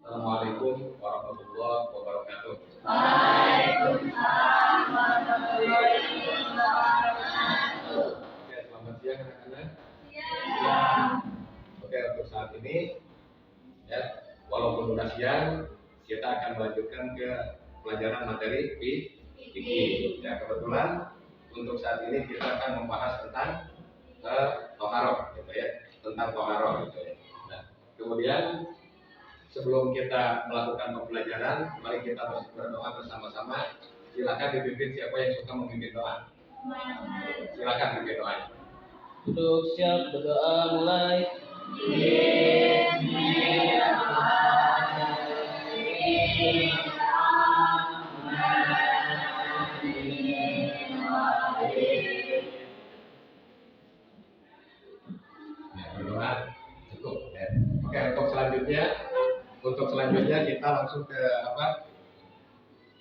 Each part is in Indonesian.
Assalamualaikum warahmatullahi wabarakatuh. Waalaikumsalam warahmatullahi wabarakatuh. Oke, selamat siang anak-anak. Siang. Oke, untuk saat ini ya, walaupun sudah siang, kita akan melanjutkan ke pelajaran materi fikih. Ya, kebetulan untuk saat ini kita akan membahas tentang toharoh, gitu ya, tentang toharoh, gitu ya. Nah, kemudian sebelum kita melakukan pembelajaran, mari kita berdoa bersama-sama. Silakan dipimpin siapa yang suka memimpin doa. Silakan pimpin doanya. Duduk siap berdoa mulai. Berdoa cukup ya. Oke, untuk selanjutnya kita langsung ke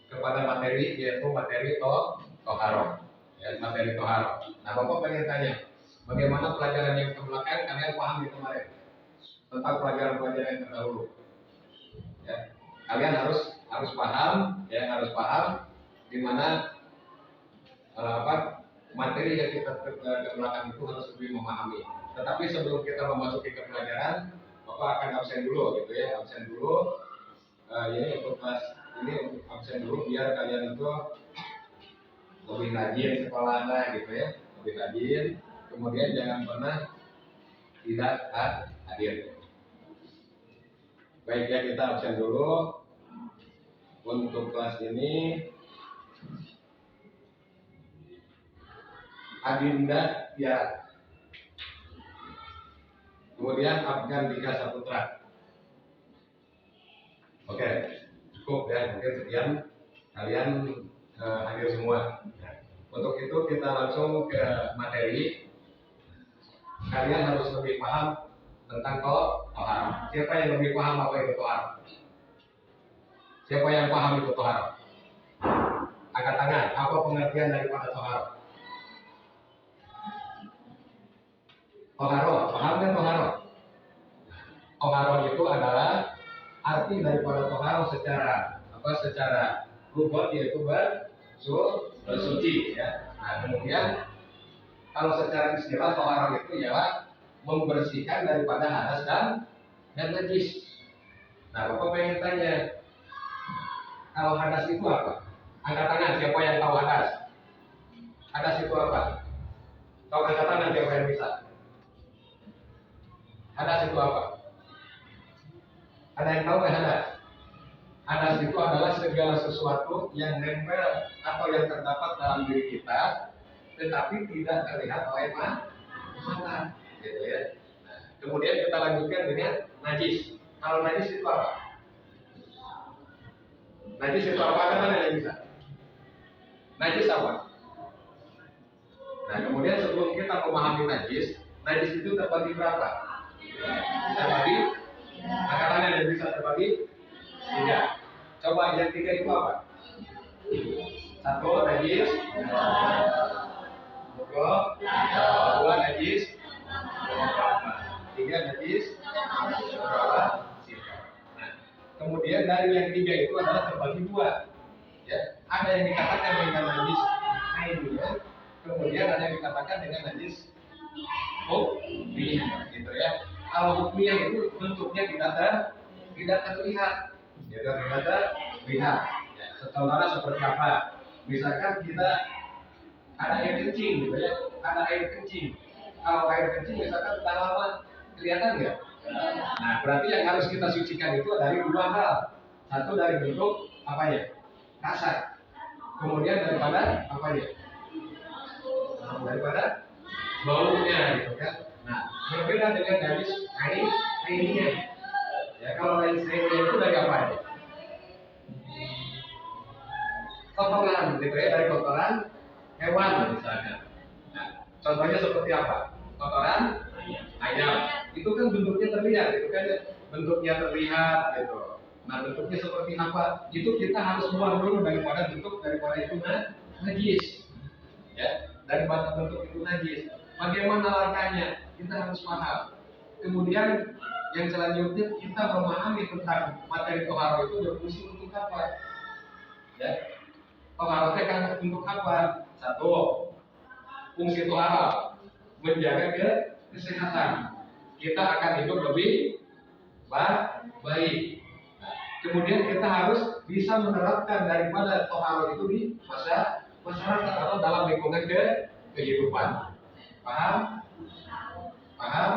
kepada materi, yaitu materi toharoh ya, materi toharoh. Nah, Bapak pengen tanya, bagaimana pelajaran yang kebelakang kalian paham di kemarin tentang pelajaran-pelajaran yang terdahulu ya. Kalian harus paham ya, harus paham di mana materi yang kita ke belakang itu harus lebih memahami. Tetapi sebelum kita memasuki ke pelajaran, Bapak akan absen dulu, gitu ya, absen dulu. Ini untuk kelas ini untuk absen dulu biar kalian itu lebih rajin sekolahnya, gitu ya, lebih rajin. Kemudian jangan pernah tidak hadir. Baik ya, kita absen dulu untuk kelas ini. Adinda ya. Kemudian Afgan Dika Saputra. Oke, cukup ya, mungkin sekian kalian hadir semua. Untuk itu kita langsung ke materi. Kalian harus lebih paham tentang toharoh. Siapa yang lebih paham apa itu toharoh? Siapa yang paham itu toharoh? Angkat tangan. Apa pengertian daripada toharoh? Toharoh, paham kan toharoh? Toharoh itu adalah arti daripada toharoh secara lugat, yaitu bersuci ya. Nah, kemudian kalau secara istilah toharoh itu ialah membersihkan daripada hadas dan najis. Nah, Bapak pengen tanya, kalau hadas itu apa? Angkat tangan siapa yang tahu hadas? Hadas itu apa? Tahu, angkat tangan siapa yang bisa? Hadas itu apa? Ada yang tahu nggak hadas? Hadas itu adalah segala sesuatu yang nempel atau yang terdapat dalam diri kita, tetapi tidak terlihat oleh mata, gitu ya. Nah, kemudian kita lanjutkan dengan najis. Kalau najis itu apa? Najis itu apa? Ada yang bisa? Najis apa? Nah, kemudian sebelum kita memahami najis itu terbagi berapa? Terbagi, angkat tangan yang bisa terbagi 3. Coba yang 3 itu apa? 1 najis, 2 najis, 3 najis, nah, kemudian dari yang 3 itu adalah terbagi 2 ya. Ada yang dikatakan dengan najis ainnya, kemudian ada yang dikatakan dengan najis hukmiyah, gitu ya. Kalau hukmiyah itu bentuknya tidak terlihat, ya, tidak terlihat. Ya, contohnya seperti apa? Misalkan kita ada air kencing, gitu ya, ada air kencing. Kalau air kencing misalkan sudah lama, kelihatan nggak? Nah, berarti yang harus kita sucikan itu dari 2 hal. Satu dari bentuk apa ya? Kasar. Kemudian daripada apa ya? Daripada baunya, gitu kan. Nah, berbeda dengan najis ainnya. Ya, kalau najis ainnya itu dari apa ya? Kotoran, gitu ya, dari kotoran hewan misalkan. Nah, contohnya seperti apa? Kotoran ayam. Itu kan bentuknya terlihat, itu kan bentuknya terlihat, gitu. Nah, bentuknya seperti apa? Itu kita harus buang dulu daripada itu najis. Ya, daripada bentuk itu najis. Bagaimana langkahnya? Kita harus paham. Kemudian yang selanjutnya kita memahami tentang materi toharo itu berfungsi untuk apa? Ya, toharo itu kan untuk apa? Satu, fungsi toharo menjaga kesehatan. Kita akan hidup lebih baik. Kemudian kita harus bisa menerapkan daripada toharo itu di masyarakat atau dalam lingkungan kehidupan. Paham? Paham?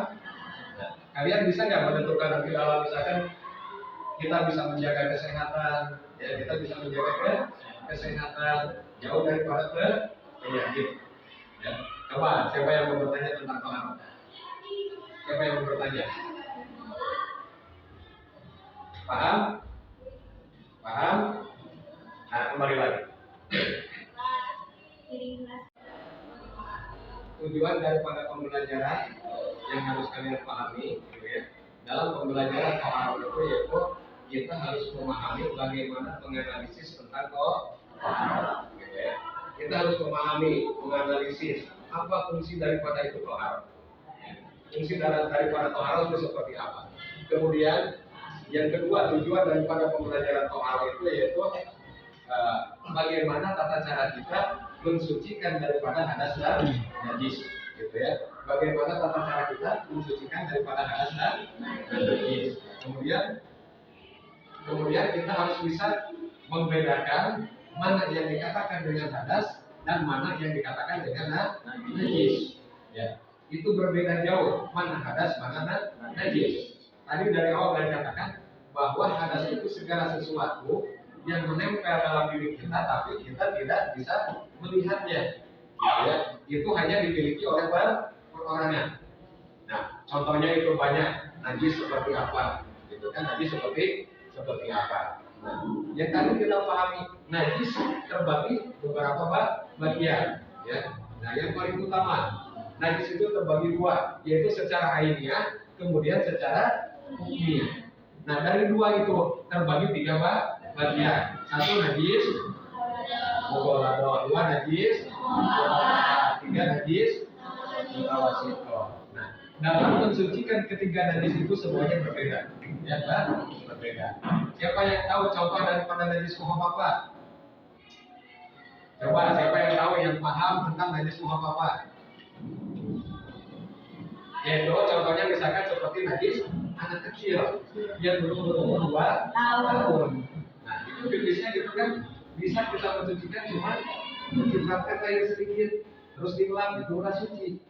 Nah, kalian bisa nggak menentukan nanti dalam misalkan kita bisa menjaga kesehatan, ya kita bisa menjaga kesehatan jauh daripada penyakit. Ya. Coba siapa yang mau bertanya tentang toharo? Siapa yang mau bertanya? Paham? Paham? Nah, kembali lagi. Tujuan daripada pembelajaran yang harus kalian pahami, gitu ya. Dalam pembelajaran toharo itu yaitu kita harus memahami bagaimana menganalisis tentang toharo, gitu ya. Kita harus memahami, menganalisis apa fungsi daripada itu toharo. Fungsi daripada toharo itu seperti apa. Kemudian yang kedua, tujuan daripada pembelajaran toharo itu yaitu bagaimana tata cara kita mensucikan daripada hadas dan najis, gitu ya. Bagaimana tata cara kita mensucikan daripada hadas dan najis. Kemudian kita harus bisa membedakan mana yang dikatakan dengan hadas dan mana yang dikatakan dengan najis. Ya, itu berbeda jauh, mana hadas, mana najis. Tadi dari awal saya katakan bahwa hadas itu segala sesuatu yang menempel dalam diri kita, tapi kita tidak bisa melihatnya. Ya, itu hanya dimiliki oleh perorangan. Nah, contohnya itu banyak. Najis seperti apa? Itu kan najis seperti apa? Nah, yang tadi kita pahami, najis terbagi beberapa bagian. Ya. Nah, yang paling utama, najis itu terbagi dua, yaitu secara ainiyah, kemudian secara hukumiyah. Nah, dari dua itu terbagi tiga bagian. Satu najis mughalladah, dua najis mughalladah, tiga najis mutawasithah. Nah, dalam mensucikan ketiga najis itu semuanya berbeda. Ya kan? Berbeda. Siapa yang tahu contoh daripada najis muhaffafah? Coba siapa yang tahu, yang paham tentang najis muhaffafah? Yaitu contohnya misalkan seperti najis anak kecil yang belum berumur 2 tahun. Nah, itu jenisnya gitu kan, bisa kita mensucikan cuma menciptakan air sedikit, terus dilap itu udah suci.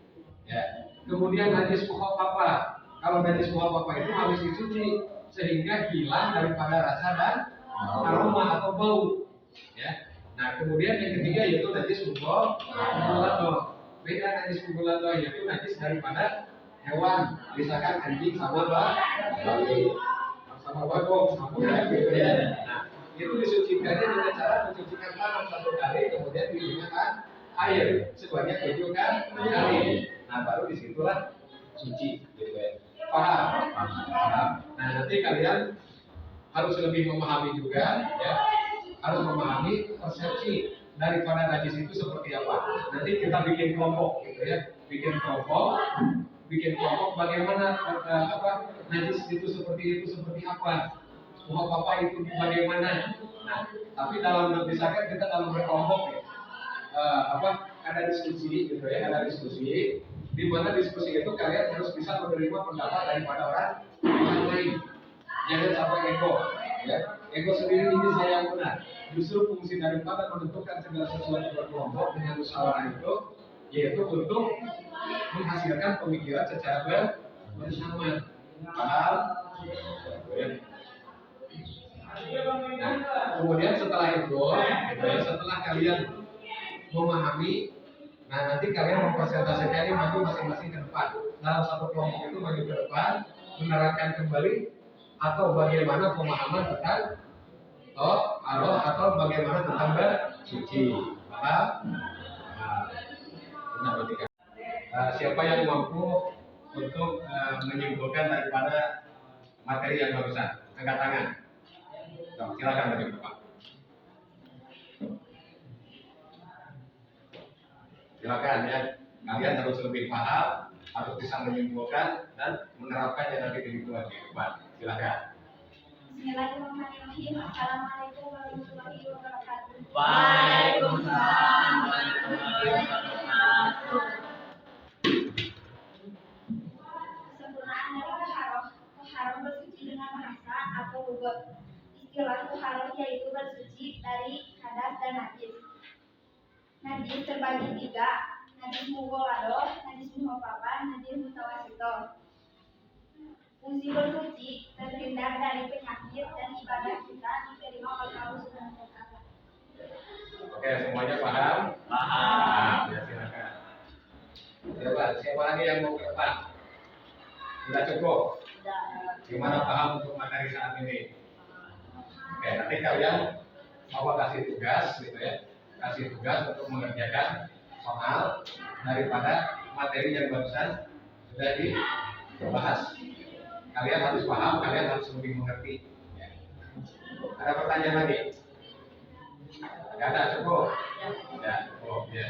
Ya. Kemudian najis muhaffafah. Kalau najis muhaffafah itu harus dicuci sehingga hilang daripada rasa dan aroma atau bau. Ya. Nah, kemudian yang ketiga yaitu najis mughalladah. Beda najis mughalladah yaitu najis daripada hewan, misalkan anjing sama babi, sama bagong, sama gitu ya. Nah, itu disucikannya dengan cara mencucikan tangan 1 kali, kemudian digunakan air sebanyak 7 kali. Nah, baru disitulah suci, gitu ya. Paham? Paham. Nah, nanti kalian harus lebih memahami juga, ya, harus memahami persepsi daripada najis itu seperti apa. Nanti kita bikin kelompok, gitu ya, bikin kelompok bagaimana najis itu seperti apa, muhaffafah itu bagaimana. Nah, tapi dalam misalkan kita dalam berkelompok ya, ada diskusi gitu ya, ada diskusi di mana diskusi itu kalian harus bisa menerima pendapat daripada orang lain. Jangan sampai ego, ya. Ego sendiri ini saya yang benar. Justru fungsi daripada menentukan segala sesuatu berkelompok dengan musyawarah itu yaitu untuk menghasilkan pemikiran secara bersama. Paham? Nah, kemudian setelah itu, setelah kalian memahami, nah nanti kalian mempresentasikan ini maju masing-masing ke depan. Dalam satu kelompok itu maju ke depan, menerangkan kembali atau bagaimana pemahaman tentang Allah atau bagaimana tentang bersuci. Paham? Siapa yang mampu untuk menyimpulkan daripada materi yang barusan? Angkat tangan. Silakan dari Bapak. Silakan ya. Kalian harus lebih paham harus bisa menyimpulkan dan menerapkannya nanti di lingkungan kehidupan. Silakan. Bismillahirrahmanirrahim. Assalamualaikum warahmatullahi wabarakatuh. Waalaikumsalam warahmatullahi wabarakatuh. Kesempurnaan dari taharah. Taharah bersuci dengan bahasa atau lugat. Istilah taharah yaitu bersuci dari hadas dan najis. Najis terbagi tiga: najis mughalladah, najis mukhafafah, najis mutawasithah. Fungsi bersuci terhindar dari penyakit dan ibadah kita diterima oleh Allah Subhanahu wa taala. Oke, semuanya paham? Paham. Ya, silakan. Coba, siapa lagi yang mau ke depan? Sudah cukup? Gimana paham untuk materi saat ini? Oke, nanti kalian mau kasih tugas, gitu ya. Kasih tugas untuk mengerjakan soal daripada materi yang barusan sudah dibahas. Kalian harus paham, kalian harus lebih mengerti. Ya. Ada pertanyaan lagi? Tidak ada, cukup? Ya, cukup. Ya.